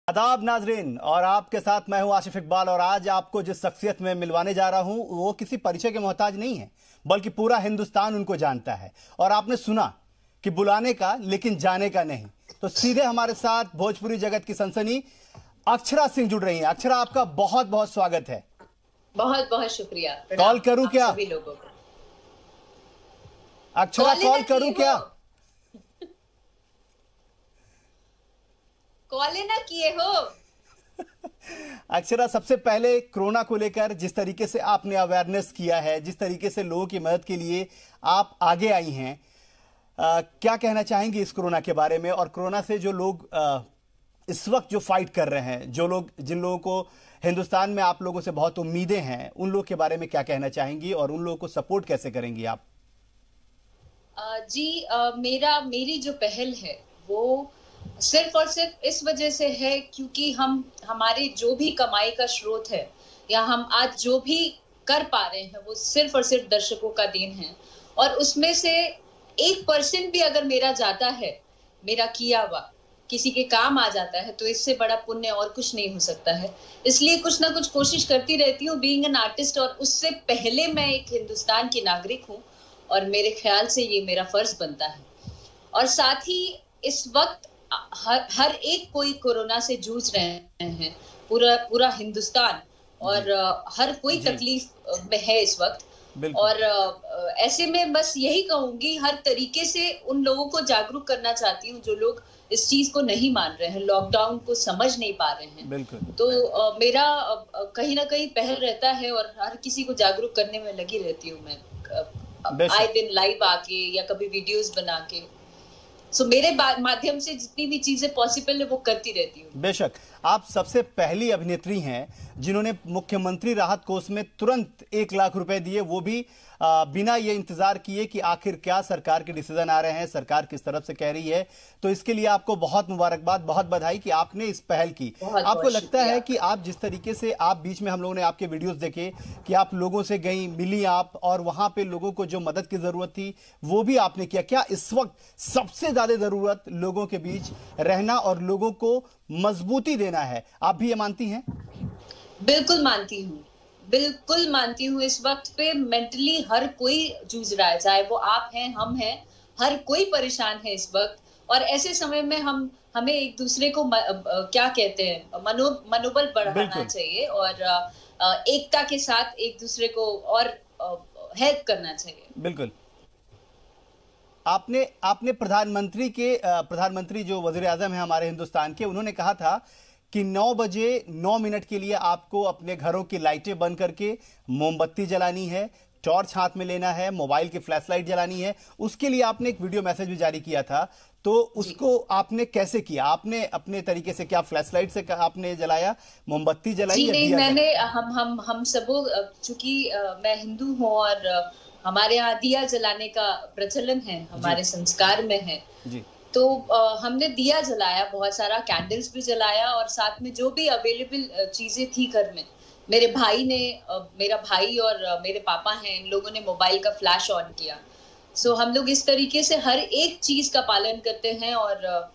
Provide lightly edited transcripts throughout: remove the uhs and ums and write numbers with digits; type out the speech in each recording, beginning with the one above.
आदाब नाजरीन, और आपके साथ मैं हूं आसिफ इकबाल। और आज आपको जिस शख्सियत में मिलवाने जा रहा हूं वो किसी परिचय के मोहताज नहीं है, बल्कि पूरा हिंदुस्तान उनको जानता है। और आपने सुना कि बुलाने का लेकिन जाने का नहीं। तो सीधे हमारे साथ भोजपुरी जगत की सनसनी अक्षरा सिंह जुड़ रही हैं। अक्षरा, आपका बहुत बहुत स्वागत है। बहुत बहुत शुक्रिया। कॉल करूं क्या सभी लोगों को? अक्षरा, कॉल करूं क्या? कॉल ना किए हो? अक्षरा, सबसे पहले कोरोना को लेकर जिस तरीके से आपने अवेयरनेस किया है, जिस तरीके से लोगों की मदद के लिए आप आगे आई हैं, क्या कहना चाहेंगे इस कोरोना के बारे में? और कोरोना से जो लोग इस वक्त जो फाइट कर रहे हैं, जिन लोगों को हिंदुस्तान में आप लोगों से बहुत उम्मीदें हैं, उन लोगों के बारे में क्या कहना चाहेंगी और उन लोगों को सपोर्ट कैसे करेंगी आप? मेरी जो पहल है वो सिर्फ और सिर्फ इस वजह से है क्योंकि हमारे जो भी कमाई का स्रोत है या हम आज जो भी कर पा रहे हैं वो सिर्फ और सिर्फ दर्शकों का देन है। और उसमें से 1% भी अगर मेरा जाता है, मेरा किया हुआ किसी के काम आ जाता है, तो इससे बड़ा पुण्य और कुछ नहीं हो सकता है। इसलिए कुछ ना कुछ कोशिश करती रहती हूँ बीइंग एन आर्टिस्ट। और उससे पहले मैं एक हिंदुस्तान की नागरिक हूँ और मेरे ख्याल से ये मेरा फर्ज बनता है। और साथ ही इस वक्त हर एक कोई कोरोना से जूझ रहे हैं, पूरा हिंदुस्तान, और हर कोई तकलीफ में है इस वक्त। और ऐसे में बस यही कहूंगी, हर तरीके से उन लोगों को जागरूक करना चाहती हूँ जो लोग इस चीज को नहीं मान रहे हैं, लॉकडाउन को समझ नहीं पा रहे हैं। तो मेरा कहीं ना कहीं पहल रहता है और हर किसी को जागरूक करने में लगी रहती हूँ मैं, आए दिन लाइव आके या कभी वीडियोस बना के। मेरे माध्यम से जितनी भी चीजें पॉसिबल है वो करती रहती हूँ। बेशक, आप सबसे पहली अभिनेत्री हैं जिन्होंने मुख्यमंत्री राहत कोष में तुरंत 1 लाख रुपए दिए, वो भी बिना ये इंतजार किए कि आखिर क्या सरकार के डिसीजन आ रहे हैं, सरकार किस तरफ से कह रही है। तो इसके लिए आपको बहुत मुबारकबाद, बहुत बधाई कि आपने इस पहल की। आपको लगता है कि आप जिस तरीके से आप बीच में हम लोगों ने आपके वीडियोस देखे कि आप लोगों से गई, मिली आप, और वहां पे लोगों को जो मदद की जरूरत थी वो भी आपने किया, क्या इस वक्त सबसे ज्यादा जरूरत लोगों के बीच रहना और लोगों को मजबूती देना है? आप भी ये मानती हैं? बिल्कुल मानती हूँ, बिल्कुल मानती हूँ। इस वक्त पे मेंटली हर कोई जूझ रहा है, चाहे वो आप हैं, हम हैं, हर कोई परेशान है इस वक्त। और ऐसे समय में हमें एक दूसरे को क्या कहते हैं, मनोबल बढ़ाना चाहिए और एकता के साथ एक दूसरे को और हेल्प करना चाहिए। बिल्कुल। आपने प्रधानमंत्री जो वजीर आजम है हमारे हिंदुस्तान के, उन्होंने कहा था कि 9 बजे 9 मिनट के लिए आपको अपने घरों की लाइटें बंद करके मोमबत्ती जलानी है, टॉर्च हाथ में लेना है, मोबाइल की फ्लैशलाइट जलानी है। उसके लिए आपने एक वीडियो मैसेज भी जारी किया था, तो उसको आपने कैसे किया? आपने अपने तरीके से क्या फ्लैशलाइट से आपने जलाया, मोमबत्ती जलाई? जी नहीं, मैंने हम सबों, चूंकि मैं हिंदू हूँ और हमारे यहाँ दिया जलाने का प्रचलन है, हमारे संस्कार में है जी। तो हमने दिया जलाया, बहुत सारा कैंडल्स भी जलाया, और साथ में जो भी अवेलेबल चीजें थी घर में, मेरे मेरा भाई और मेरे पापा हैं, इन लोगों ने मोबाइल का फ्लैश ऑन किया। हम लोग इस तरीके से हर एक चीज का पालन करते हैं। और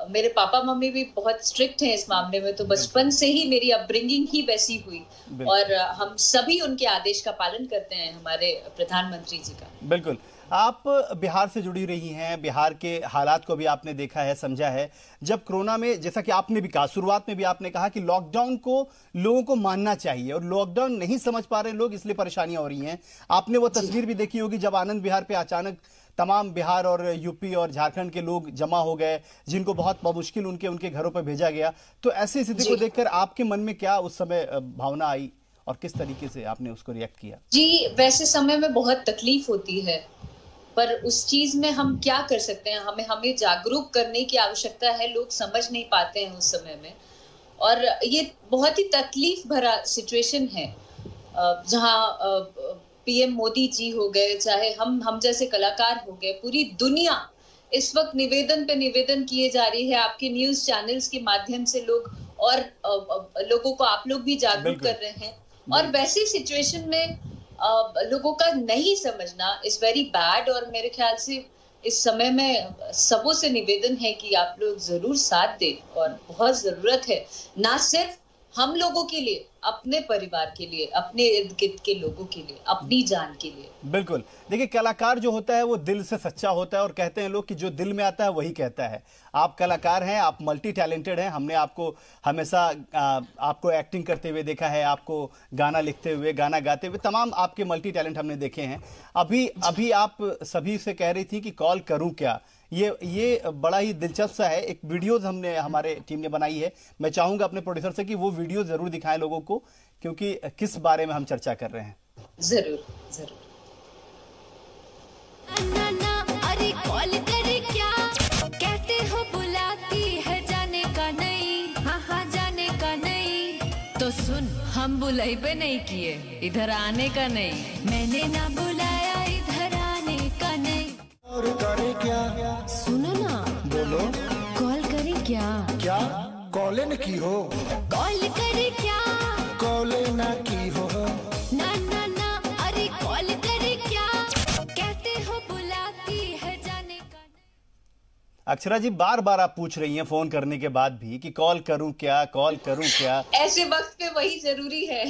मेरे पापा मम्मी भी बहुत स्ट्रिक्ट हैं इस मामले में, तो बचपन से ही मेरी अपब्रिंगिंग ही वैसी हुई, और हम सभी उनके आदेश का पालन करते हैं, हमारे प्रधानमंत्री जी का। बिल्कुल। आप बिहार से जुड़ी रही हैं, बिहार के हालात को भी आपने देखा है, समझा है। जब कोरोना में, जैसा कि आपने भी कहा, शुरुआत में भी आपने कहा कि लॉकडाउन को लोगों को मानना चाहिए, और लॉकडाउन नहीं समझ पा रहे लोग, इसलिए परेशानियां हो रही हैं। आपने वो तस्वीर भी देखी होगी जब आनंद विहार पे अचानक तमाम बिहार और यूपी और झारखंड के लोग जमा हो गए, जिनको बहुत मुश्किल उनके घरों पर भेजा गया। तो ऐसी स्थिति को देखकर आपके मन में क्या उस समय भावना आई और किस तरीके से आपने उसको रिएक्ट किया? जी, वैसे समय में बहुत तकलीफ होती है, पर उस चीज में हम क्या कर सकते हैं? हमें जागरूक करने की आवश्यकता है। लोग समझ नहीं पाते हैं उस समय में, और ये बहुत ही तकलीफ भरा सिचुएशन है, जहाँ पीएम मोदी जी हो गए, चाहे हम जैसे कलाकार हो गए, पूरी दुनिया इस वक्त निवेदन पे निवेदन किए जा रही है आपके न्यूज चैनल्स के माध्यम से। लोगों को आप लोग भी जागरूक कर रहे हैं, और वैसी सिचुएशन में लोगों का नहीं समझना इज वेरी बैड। और मेरे ख्याल से इस समय में सबों से निवेदन है कि आप लोग जरूर साथ दें, और बहुत जरूरत है ना सिर्फ हम लोगों के लिए, अपने परिवार के लिए, अपने इर्द गिर्द के लोगों के लिए, अपनी जान के लिए। बिल्कुल। देखिए, कलाकार जो होता है वो दिल से सच्चा होता है, और कहते हैं लोग कि जो दिल में आता है वही कहता है। आप कलाकार हैं, आप मल्टी टैलेंटेड हैं। हमने आपको हमेशा आपको एक्टिंग करते हुए देखा है, आपको गाना लिखते हुए, गाना गाते हुए, तमाम आपके मल्टी टैलेंट हमने देखे हैं। अभी आप सभी से कह रही थी कि कॉल करूं क्या, ये बड़ा ही दिलचस्प सा है। एक वीडियो हमने, हमारे टीम ने बनाई है। मैं चाहूंगा अपने प्रोड्यूसर से कि वो वीडियो जरूर दिखाएं लोगों को, क्योंकि किस बारे में हम चर्चा कर रहे हैं। जरूर जरूर। अरे कॉल करे क्या कहते हो, बुलाती है जाने का नहीं, हाँ हाँ जाने का नहीं। तो सुन, हम बुलाइबे नहीं किए, इधर आने का नहीं, मैंने ना बुलाया इधर आने का नहीं। और करे क्या, सुनो ना, बोलो। कॉल करे क्या, क्या कॉलिन की हो, कॉल करे क्या, कॉलिन की हो। ना ना ना, अरे कॉल करे क्या कहते हो, बुलाती है जाने का नहीं। अक्षरा जी, बार बार आप पूछ रही हैं फोन करने के बाद भी कि कॉल करूं क्या, कॉल करूं क्या। ऐसे वक्त पे वही जरूरी है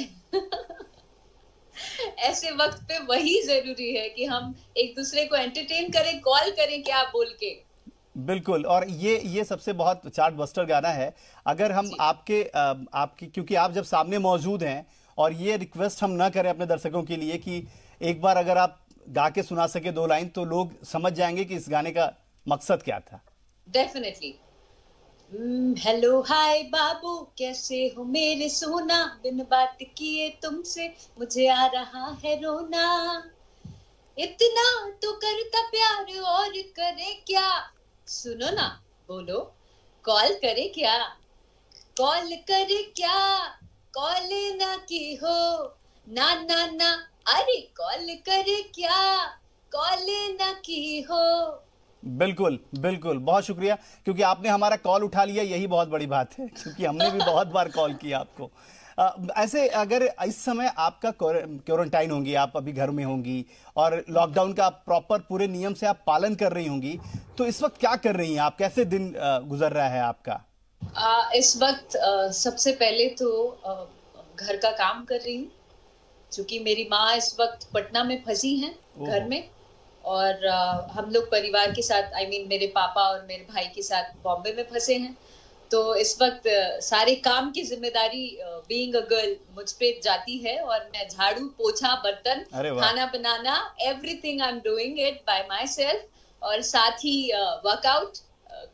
ऐसे वक्त पे वही जरूरी है कि हम एक दूसरे को एंटरटेन करें, कॉल करें क्या बोल के। बिल्कुल। और ये सबसे बहुत चार्ट बस्टर गाना है। अगर हम आपके क्योंकि आप जब सामने मौजूद हैं, और ये रिक्वेस्ट हम ना करें अपने दर्शकों के लिए कि एक बार अगर आप गा के सुना सके 2 लाइन, तो लोग समझ जाएंगे कि इस गाने का मकसद क्या था। डेफिनेटली। हेलो हाय बाबू, कैसे हो मेरे सोना, बिन बात किए तुमसे मुझे आ रहा है रोना, इतना तो करता प्यार और करे क्या, सुनो ना, बोलो कॉल करे क्या, कॉल करे क्या, कॉल ना की हो, ना ना ना, अरे कॉल करे क्या, कॉल ना की हो। बिल्कुल बिल्कुल, बहुत शुक्रिया, क्योंकि आपने हमारा कॉल उठा लिया, यही बहुत बड़ी बात है, क्योंकि हमने भी बहुत बार कॉल किया आपको। ऐसे अगर इस समय आपका क्वारंटाइन होंगी, आप अभी घर में होंगी, और लॉकडाउन का प्रॉपर पूरे नियम से आप पालन कर रही होंगी, तो इस वक्त क्या कर रही हैं आप, कैसे दिन गुजर रहा है आपका? इस वक्त सबसे पहले तो घर का काम कर रही हूँ, क्योंकि मेरी माँ इस वक्त पटना में फंसी हैं घर में, और हम लोग परिवार के साथ, मेरे पापा और मेरे भाई के साथ बॉम्बे में फंसे हैं। तो इस वक्त सारे काम की जिम्मेदारी बीइंग अ गर्ल मुझ पे जाती है, और मैं झाड़ू पोछा बर्तन खाना बनाना everything I am doing it by myself, और साथ ही वर्कआउट,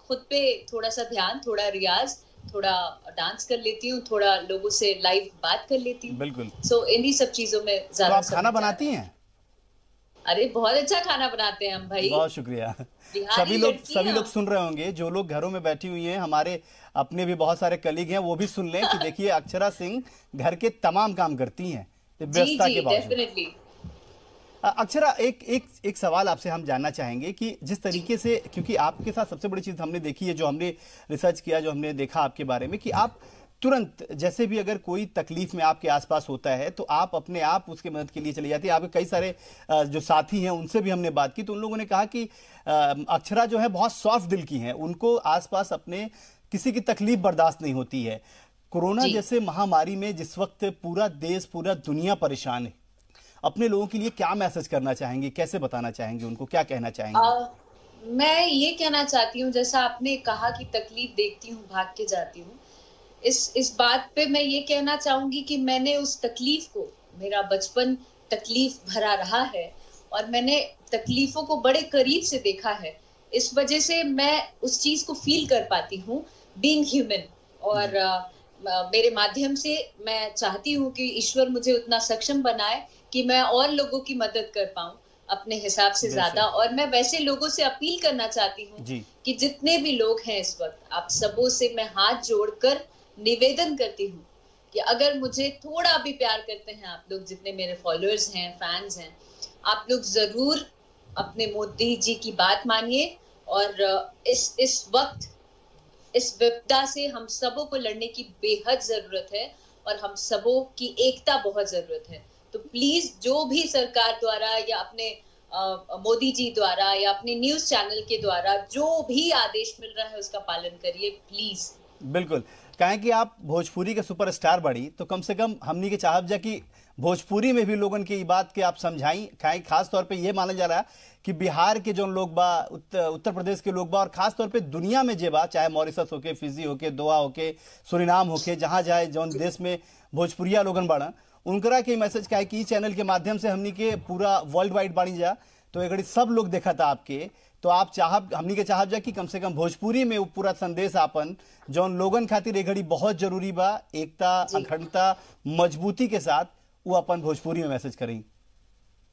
खुद पे थोड़ा सा ध्यान, थोड़ा रियाज, थोड़ा डांस कर लेती हूँ, थोड़ा लोगों से लाइव बात कर लेती हूँ। बिल्कुल। सो इन्हीं सब चीजों में ज्यादा। तो आप खाना बनाती हैं? अरे बहुत अच्छा खाना बनाते हैं हम भाई। बहुत शुक्रिया। सभी लोग सुन रहे होंगे, जो लोग घरों में बैठी हुई हैं, हमारे अपने भी बहुत सारे कलीग हैं, वो भी सुन लें कि देखिए अक्षरा सिंह घर के तमाम काम करती हैं व्यस्तता के बावजूद। अक्षरा, एक सवाल आपसे हम जानना चाहेंगे कि जिस तरीके से, क्योंकि आपके साथ सबसे बड़ी चीज हमने देखी है, जो हमने रिसर्च किया, जो हमने देखा आपके बारे में, कि आप तुरंत जैसे भी अगर कोई तकलीफ में आपके आसपास होता है तो आप अपने आप उसके मदद के लिए चले जाती है। आपके कई सारे जो साथी हैं उनसे भी हमने बात की, तो उन लोगों ने कहा कि अक्षरा जो है बहुत सॉफ्ट दिल की हैं, उनको आसपास अपने किसी की तकलीफ बर्दाश्त नहीं होती है। कोरोना जैसे महामारी में जिस वक्त पूरा देश, पूरा दुनिया परेशान है, अपने लोगों के लिए क्या मैसेज करना चाहेंगे, कैसे बताना चाहेंगे, उनको क्या कहना चाहेंगे? मैं ये कहना चाहती हूँ, जैसा आपने कहा कि तकलीफ देखती हूँ भाग के जाती हूँ, इस बात पे मैं ये कहना चाहूंगी कि मैंने उस तकलीफ को, मेरा बचपन तकलीफ भरा रहा है, और मैंने तकलीफों को बड़े करीब से देखा है। इस वजह से मैं उस चीज को फील कर पाती हूँ, बीइंग ह्यूमन। और मेरे माध्यम से मैं चाहती हूँ कि ईश्वर मुझे उतना सक्षम बनाए कि मैं और लोगों की मदद कर पाऊं अपने हिसाब से ज्यादा। और मैं वैसे लोगों से अपील करना चाहती हूँ कि जितने भी लोग हैं इस वक्त, आप सबों से मैं हाथ जोड़कर निवेदन करती हूँ कि अगर मुझे थोड़ा भी प्यार करते हैं आप लोग, जितने मेरे फॉलोअर्स हैं, फैंस हैं, आप लोग जरूर अपने मोदी जी की बात मानिए, और इस वक्त इस विपदा से हम सबों को लड़ने की बेहद जरूरत है, और हम सबों की एकता बहुत जरूरत है। तो प्लीज, जो भी सरकार द्वारा या अपने मोदी जी द्वारा या अपने न्यूज चैनल के द्वारा जो भी आदेश मिल रहा है उसका पालन करिए प्लीज। बिल्कुल, कहें कि आप भोजपुरी के सुपरस्टार बड़ी, तो कम से कम हमनी के चाहब जा कि भोजपुरी में भी लोगन के ई बात के आप समझाई। खास तौर पे ये मानल जा रहा है कि बिहार के जो लोग बा, उत्तर प्रदेश के लोग बा, और खास तौर पे दुनिया में जे बा, चाहे मॉरिशस होके, फिजी होके, दोहा होके, सुरिनाम होके, जहां जाए जौन देश में भोजपुरिया लोगन बड़ा, उनकरा के मैसेज का है कि चैनल के माध्यम से हमनी के पूरा वर्ल्ड वाइड बाणी जा, तो एक सब लोग देखा था आपके, तो आप चाहब हमनी के चाहब जा कि कम से कम भोजपुरी में वो पूरा संदेश आपन जौन लोगन खातिर एक घड़ी बहुत जरूरी बा, एकता, अखंडता, मजबूती के साथ वो अपन भोजपुरी में मैसेज करें।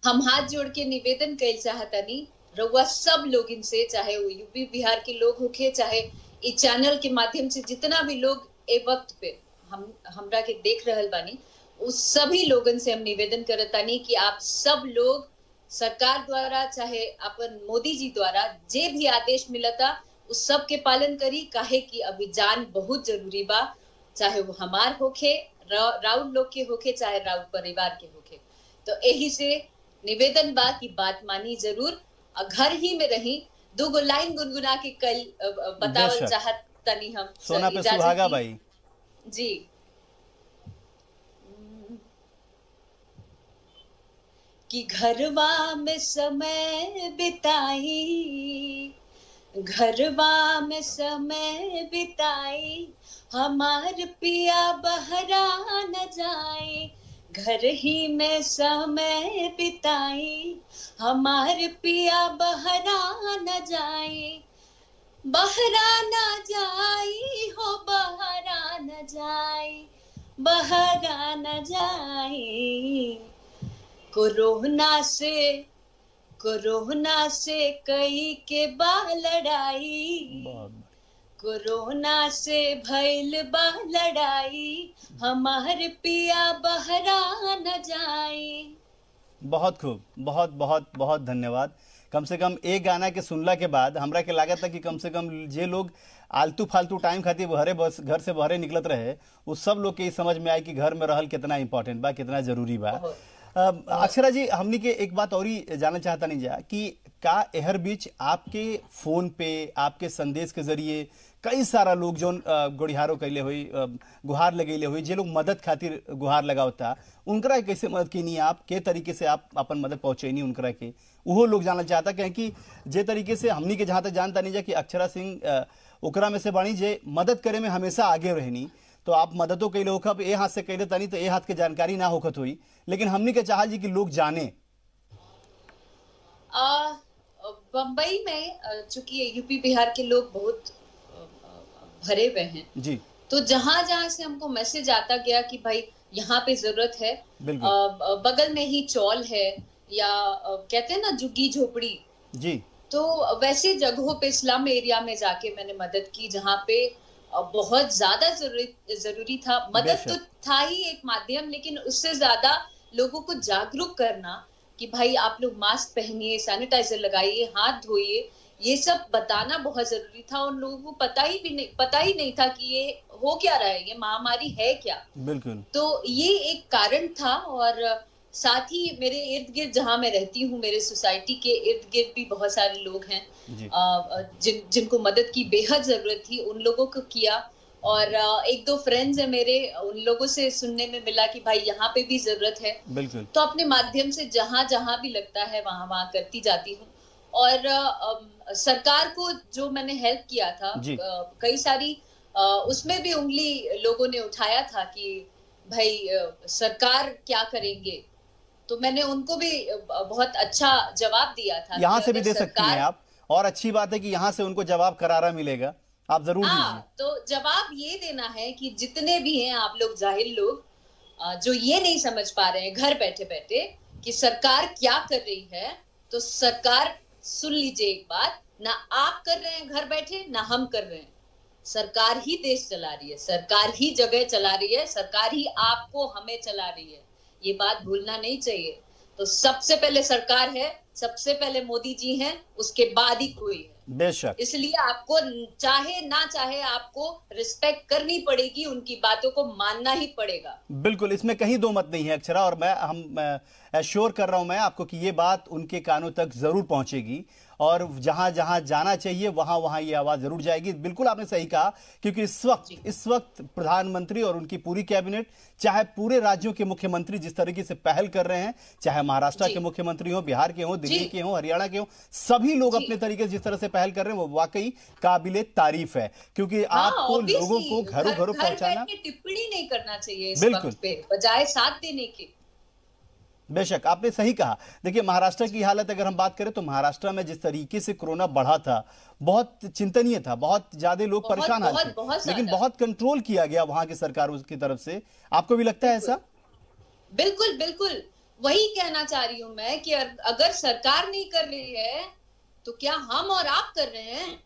हम हाथ जोड़ के निवेदन कर चाहतनी रउआ सब लोग इनसे, चाहे वो यूपी बिहार के लोग होके, चाहे इस चैनल के माध्यम से जितना भी लोग ए वक्त पे हमरा के देख रहल बानी, उस सभी लोगन से हम निवेदन करतानी कि आप सब लोग सरकार द्वारा चाहे अपन मोदी जी द्वारा जे भी आदेश मिलता उस सब के पालन करी, काहे कि अभी जान बहुत जरूरी बा, चाहे वो हमार होके, राउत लोग के होके, चाहे राउत परिवार के होके। तो यही से निवेदन बा कि बात मानी जरूर, घर ही में रही। 2 लाइन गुनगुना के कल बतावल चाहत तनी हम सोना पे सुहागा भाई जी। कि घरवा में समय बिताई, घरवा में समय बिताई, हमार पिया बहरा न जाए, घर ही में समय बिताई, हमार पिया बहरा न जाए, बहरा न जाई हो, बहरा न जाए, बहरा न जाए। कोरोना से कई के बा लड़ाई, कोरोना से भइल बा लड़ाई, हमार पिया बहरा न जाए। बहुत खूब, बहुत बहुत बहुत धन्यवाद। कम से कम एक गाना के सुनला के बाद हमरा के लागत था कि कम से कम जे लोग आलतू फालतू टाइम खातिर बहरे बस घर से बहरे निकलत रहे, उस सब लोग के समझ में आए कि घर में रहल कितना इंपॉर्टेंट बा, कितना जरूरी बा। अक्षरा जी, हमनी के एक बात और ही जानना चाहता नहीं जा कि का एहर बीच आपके फोन पे, आपके संदेश के जरिए कई सारा लोग जो गोड़िहारो कैले हुई, गुहार लगेले हुई, जे लोग मदद खातिर गुहार लगावता, उनकरा कैसे मदद की नहीं, आप के तरीके से आप अपन मदद पहुंचेनी उनकरा के, वो लोग जानना चाहता कहें कि जे तरीके से हमनी के जहाँ तक जानता नहीं जा कि अक्षरा सिंह ओकरा में से बाणी जे मदद करे में हमेशा आगे रहनी, तो आप मददों कैले होखब, ए हाथ से कैले तनी तो ए हाथ के जानकारी ना होखत हुई, लेकिन हमनी के चाहा जी कि लोग जाने। बम्बई में चूंकि यूपी बिहार के लोग बहुत भरे हुए हैं जी, तो जहां जहां से हमको मैसेज आता गया कि भाई यहाँ पे जरूरत है, बगल में ही चौल है, या कहते हैं ना झुग्गी झोपड़ी जी, तो वैसे जगहों पे स्लम एरिया में जाके मैंने मदद की, जहाँ पे बहुत ज्यादा जरूरी था। मदद तो था ही एक माध्यम, लेकिन उससे ज्यादा लोगों को जागरूक करना कि भाई आप लोग मास्क पहनिए, सैनिटाइजर लगाइए, हाथ धोइए, ये सब बताना बहुत जरूरी था। उन लोगों को पता ही नहीं था कि ये हो क्या रहा है, ये महामारी है क्या। बिल्कुल। तो ये एक कारण था, और साथ ही मेरे इर्द गिर्द जहाँ मैं रहती हूँ, मेरे सोसाइटी के इर्द गिर्द भी बहुत सारे लोग हैं जिनको मदद की बेहद जरूरत थी, उन लोगों को किया। और 1-2 फ्रेंड्स है मेरे, उन लोगों से सुनने में मिला कि भाई यहाँ पे भी जरूरत है। बिल्कुल। तो अपने माध्यम से जहाँ जहाँ भी लगता है वहां करती जाती हूँ। और सरकार को जो मैंने हेल्प किया था, कई सारी उसमें भी उंगली लोगों ने उठाया था कि भाई सरकार क्या करेंगे, तो मैंने उनको भी बहुत अच्छा जवाब दिया था। यहाँ से भी दे सकती हैं आप, और अच्छी बात है कि यहाँ से उनको जवाब करारा मिलेगा, आप जरूर दीजिए। तो जवाब ये देना है कि जितने भी हैं आप लोग जाहिल लोग, जो ये नहीं समझ पा रहे हैं घर बैठे बैठे कि सरकार क्या कर रही है, तो सरकार सुन लीजिए एक बात, ना आप कर रहे हैं घर बैठे, ना हम कर रहे हैं, सरकार ही देश चला रही है, सरकार ही जगह चला रही है, सरकार ही आपको हमें चला रही है, ये बात भूलना नहीं चाहिए। तो सबसे पहले सरकार है, सबसे पहले मोदी जी हैं, उसके बाद ही कोई है। बेशक। इसलिए आपको चाहे ना चाहे आपको रिस्पेक्ट करनी पड़ेगी, उनकी बातों को मानना ही पड़ेगा। बिल्कुल, इसमें कहीं दो मत नहीं है अक्षरा, और हम एश्योर कर रहा हूं मैं आपको कि ये बात उनके कानों तक जरूर पहुंचेगी और जहां जहां जाना चाहिए वहां वहां ये आवाज जरूर जाएगी। बिल्कुल आपने सही कहा, क्योंकि इस वक्त प्रधानमंत्री और उनकी पूरी कैबिनेट, चाहे पूरे राज्यों के मुख्यमंत्री जिस तरीके से पहल कर रहे हैं, चाहे महाराष्ट्र के मुख्यमंत्री हो, बिहार के हो, दिल्ली के हो, हरियाणा के हो, सभी लोग अपने तरीके से जिस तरह से पहल कर रहे हैं वो वाकई काबिले तारीफ है। क्योंकि आपको लोगों को घरों घरों पहुंचाना, टिप्पणी नहीं करना चाहिए इस वक्त पे, बजाय साथ देने के। बेशक आपने सही कहा। देखिए, महाराष्ट्र की हालत अगर हम बात करें तो महाराष्ट्र में जिस तरीके से कोरोना बढ़ा था बहुत चिंतनीय था, बहुत ज्यादा लोग परेशान थे, लेकिन बहुत कंट्रोल किया गया वहां की सरकारों की तरफ से। आपको भी लगता है ऐसा? बिल्कुल बिल्कुल, वही कहना चाह रही हूं मैं कि अगर सरकार नहीं कर रही है तो क्या हम और आप कर रहे हैं?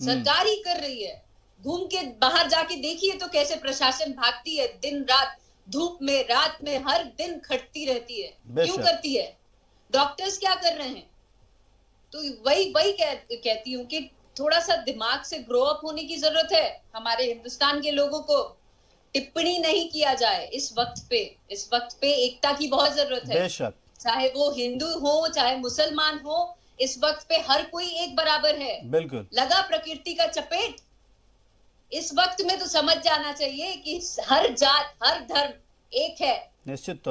सरकार ही कर रही है। घूम के बाहर जाके देखिए तो कैसे प्रशासन भागती है, दिन रात, धूप में, रात में, हर दिन खटती रहती है। क्यों करती है? डॉक्टर्स क्या कर रहे हैं? तो वही कहती हूँ कि थोड़ा सा दिमाग से ग्रो अप होने की जरूरत है। हमारे हिंदुस्तान के लोगों को टिप्पणी नहीं किया जाए इस वक्त पे एकता की बहुत जरूरत है। चाहे वो हिंदू हो, चाहे मुसलमान हो, इस वक्त पे हर कोई एक बराबर है। बिल्कुल। लगा प्रकृति का चपेट, इस वक्त में तो समझ जाना चाहिए कि हर जात, हर धर्म एक है। निश्चित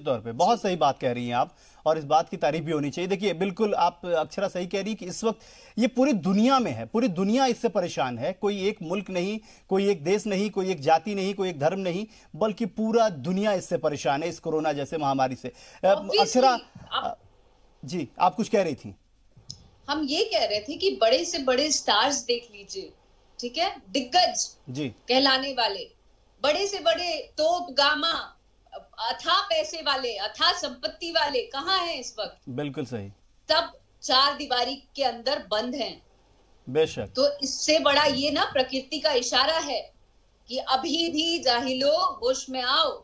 तौर पे बहुत सही बात कह रही हैं आप, और इस बात की तारीफ भी होनी चाहिए। देखिए, बिल्कुल आप अक्षरा सही कह रही है कि इस वक्त ये पूरी दुनिया में है, पूरी दुनिया इससे परेशान है। कोई एक मुल्क नहीं, कोई एक देश नहीं, कोई एक जाति नहीं, कोई एक धर्म नहीं, बल्कि पूरा दुनिया इससे परेशान है, इस कोरोना जैसे महामारी से। अक्षरा जी, आप कुछ कह रही थी? हम ये कह रहे थे कि बड़े से बड़े स्टार्स देख लीजिए, ठीक है, दिग्गज जी कहलाने वाले, बड़े से बड़े तोप गामा, अथाह पैसे वाले, अथाह संपत्ति वाले कहाँ हैं इस वक्त? बिल्कुल सही। सब चार दीवारी के अंदर बंद हैं। बेशक। तो इससे बड़ा ये ना प्रकृति का इशारा है कि अभी भी जाहिलो होश में आओ।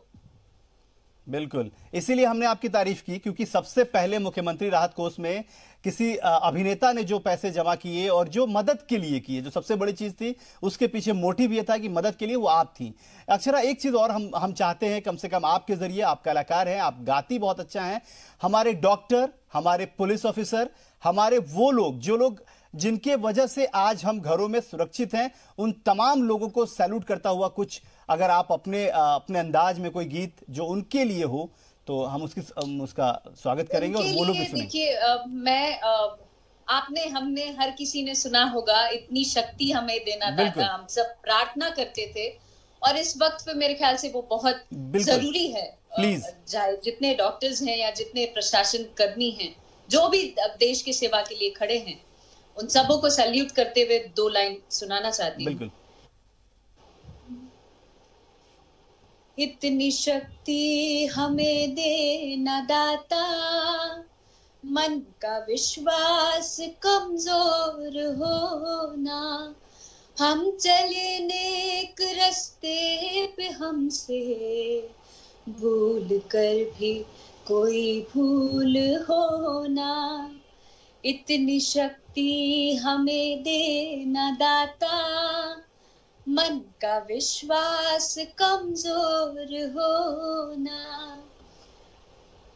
बिल्कुल, इसीलिए हमने आपकी तारीफ की, क्योंकि सबसे पहले मुख्यमंत्री राहत कोष में किसी अभिनेता ने जो पैसे जमा किए और जो मदद के लिए किए, जो सबसे बड़ी चीज थी, उसके पीछे मोटिव ये था कि मदद के लिए वो आप थी। अक्षरा, एक चीज और हम चाहते हैं, कम से कम आपके जरिए, आप कलाकार हैं, आप गाती बहुत अच्छा हैं, हमारे डॉक्टर, हमारे पुलिस ऑफिसर, हमारे वो लोग जो लोग जिनके वजह से आज हम घरों में सुरक्षित हैं, उन तमाम लोगों को सैल्यूट करता हुआ कुछ अगर आप अपने अंदाज में कोई गीत जो उनके लिए हो तो हम उसका स्वागत करेंगे और वो लोग भी सुनेंगे। देखिए, हमने हर किसी ने सुना होगा, इतनी शक्ति हमें देना दाता, हम सब प्रार्थना करते थे, और इस वक्त पे मेरे ख्याल से वो बहुत जरूरी है। प्लीज, जितने डॉक्टर्स हैं या जितने प्रशासन कर्मी हैं, जो भी देश की सेवा के लिए खड़े हैं, उन सबों को सैल्यूट करते हुए 2 लाइन सुनाना चाहती हूँ। बिल्कुल। इतनी शक्ति हमें देना दाता, मन का विश्वास कमजोर होना, हम चले नेक रास्ते पे हमसे भूल कर भी कोई भूल होना, इतनी शक्ति हमें देना दाता, मन का विश्वास कमजोर होना।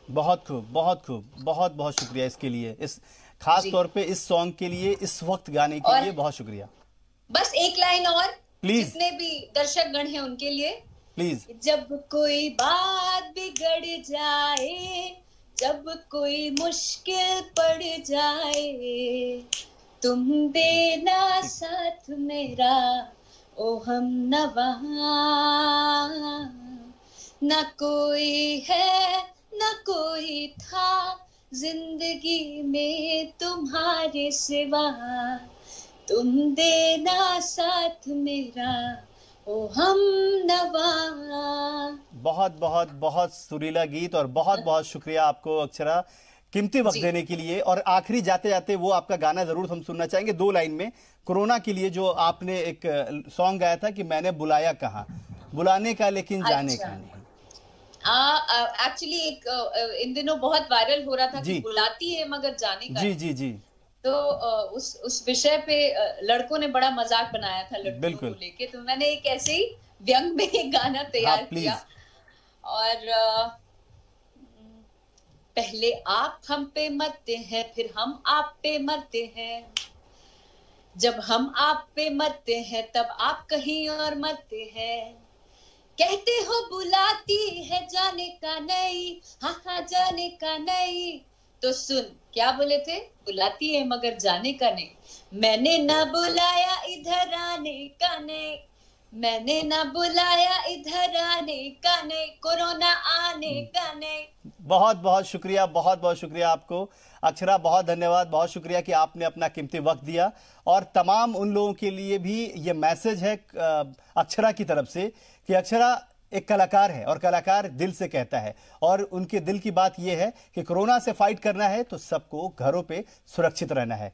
बहुत खूब, बहुत खूब, बहुत बहुत शुक्रिया इसके लिए, इस खास तौर पे इस सॉन्ग के लिए, इस वक्त गाने के लिए बहुत शुक्रिया। बस एक लाइन और प्लीज, जितने भी दर्शक गण हैं उनके लिए प्लीज। जब कोई बात बिगड़ जाए, जब कोई मुश्किल पड़ जाए, तुम देना साथ मेरा ओ हम नवा, न कोई है न कोई था जिंदगी में तुम्हारे सिवा, तुम देना साथ मेरा ओ हम नवा। बहुत बहुत बहुत सुरीला गीत, और बहुत बहुत शुक्रिया आपको अक्षरा कीमती वक्त देने के लिए। और आखिरी जाते जाते वो आपका गाना जरूर हम सुनना चाहेंगे 2 लाइन में, कोरोना के लिए जो आपने एक सॉन्ग गाया था कि मैंने बुलाया कहाँ, बुलाने का लेकिन जाने का नहीं। एक्चुअली एक इन दिनों बहुत वायरल हो रहा था कि बुलाती है मगर जाने का। जी जी जी। तो उस विषय पे लड़कों ने बड़ा मजाक बनाया था लड़कियों को लेके, तो मैंने एक ऐसे ही व्यंग में एक गाना तैयार किया। और पहले आप हम पे मरते हैं, फिर हम आप पे मरते हैं, जब हम आप पे मरते हैं तब आप कहीं और मरते हैं, कहते हो बुलाती है जाने का नहीं, हाँ हाँ जाने का नहीं, तो सुन क्या बोले थे, बुलाती है मगर जाने का नहीं, मैंने ना बुलाया इधर आने का नहीं, मैंने ना बुलाया इधर आने का नहीं, कोरोना आने का नहीं। बहुत बहुत शुक्रिया, बहुत बहुत शुक्रिया आपको अक्षरा, बहुत धन्यवाद, बहुत शुक्रिया कि आपने अपना कीमती वक्त दिया। और तमाम उन लोगों के लिए भी ये मैसेज है अक्षरा की तरफ से कि अक्षरा एक कलाकार है और कलाकार दिल से कहता है, और उनके दिल की बात यह है कि कोरोना से फाइट करना है तो सबको घरों पे सुरक्षित रहना है।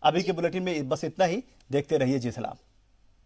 अभी के बुलेटिन में बस इतना ही, देखते रहिए जी सलाम।